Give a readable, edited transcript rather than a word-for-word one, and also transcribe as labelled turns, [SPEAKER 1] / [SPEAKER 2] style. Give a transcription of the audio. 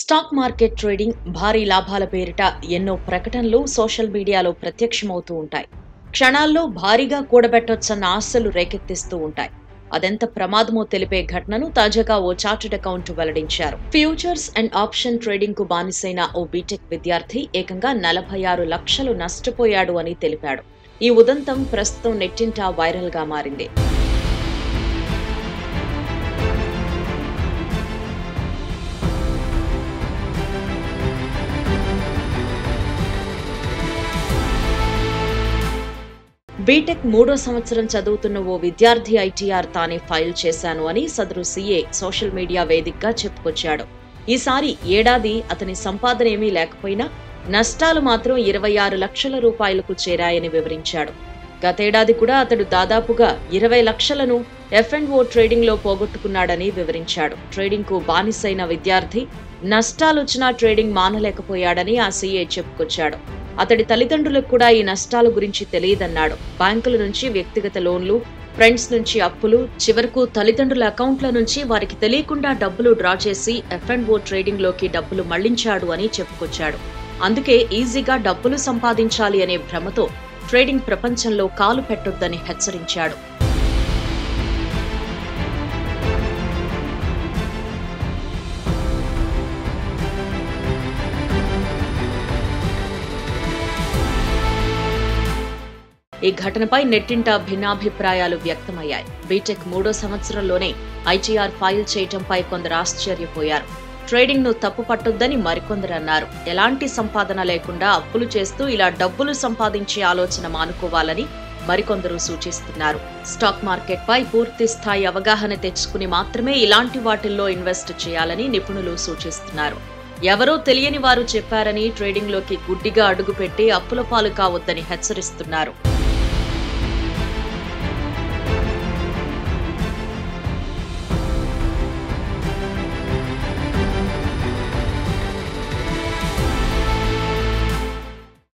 [SPEAKER 1] Stock market trading భారీ లాభాల పేరిట ఎన్నో ప్రకటనలు సోషల్ మీడియాలో ప్రత్యక్షమవుతూ ఉంటాయి. క్షణాల్లో భారీగా కూడబెట్టొచ్చన్న ఆశలు రేకెత్తిస్తూ ఉంటాయి. అదెంత ప్రమాదమో తెలిపే ఘటనను తాజాగా ఓ చార్టెడ్ అకౌంట్ వెల్లడించారు. ఫ్యూచర్స్ అండ్ ఆప్షన్ ట్రేడింగ్ కు బానిసైన ఓ బీటెక్ విద్యార్థి ఏకంగా 46 లక్షలు నష్టపోయాడు అని తెలిపాడు. ఈ ఉదంతం ప్రస్తుతం నెట్టింట వైరల్ గా మారింది. బీటెక్ 3వ సంవత్సరం చదువుతున్న ఓ విద్యార్థి ఐటీఆర్ తానే ఫైల్ చేశాను అని సదరు సీఏ సోషల్ మీడియా వేదికగా చెప్పుకొచ్చాడు. ఈసారి ఏడాది అతని సంపాదన ఏమీ లేకపోయినా నష్టాలు మాత్రం 26 లక్షల రూపాయలకు చేరాయని వివరించాడు. గతేడాది కూడా అతడు దాదాపుగా 20 లక్షలను F&O ట్రేడింగ్ లో పోగొట్టుకున్నాడని వివరించాడు. ట్రేడింగ్ కు బానిసైన విద్యార్థి నష్టాలొచ్చినా ట్రేడింగ్ మానలేకపోయాడని ఆ సీఏ చెప్పుకొచ్చాడు. అతడి తల్లిదండ్రులకు కూడా ఈ నష్టాల గురించి తెలియదన్నాడు. బ్యాంకుల నుంచి వ్యక్తిగత లోన్లు, ఫ్రెండ్స్ నుంచి అప్పులు, చివరకు తల్లిదండ్రుల అకౌంట్ల నుంచి వారికి తెలియకుండా డబ్బులు డ్రా చేసి F&O ట్రేడింగ్ లోకి డబ్బులు మళ్లించాడు అని చెప్పుకొచ్చాడు. అందుకే ఈజీగా డబ్బులు సంపాదించాలి అనే భ్రమతో ట్రేడింగ్ ప్రపంచంలో కాలు పెట్టొద్దని హెచ్చరించాడు. ఈ ఘటనపై నెట్టింట భిన్నాభిప్రాయాలు వ్యక్తమయ్యాయి. బీటెక్ 3వ సంవత్సరంలోనే ఐటీఆర్ ఫైల్ చేయటంపై కొందరు ఆశ్చర్యపోయారు. ట్రేడింగ్ ను తప్పు పట్టొద్దని మరికొందరు అన్నారు. ఎలాంటి సంపాదన లేకుండా అప్పులు చేస్తూ ఇలా డబ్బులు సంపాదించే ఆలోచన మానుకోవాలని మరికొందరు సూచిస్తున్నారు. స్టాక్ మార్కెట్ పై పూర్తి స్థాయి అవగాహన తెచ్చుకుని మాత్రమే ఇలాంటి వాటిల్లో ఇన్వెస్ట్ చేయాలని నిపుణులు సూచిస్తున్నారు. ఎవరో తెలియని వారు చెప్పారని ట్రేడింగ్ లోకి గుడ్డిగా అడుగుపెట్టి అప్పుల పాలు కావద్దని హెచ్చరిస్తున్నారు.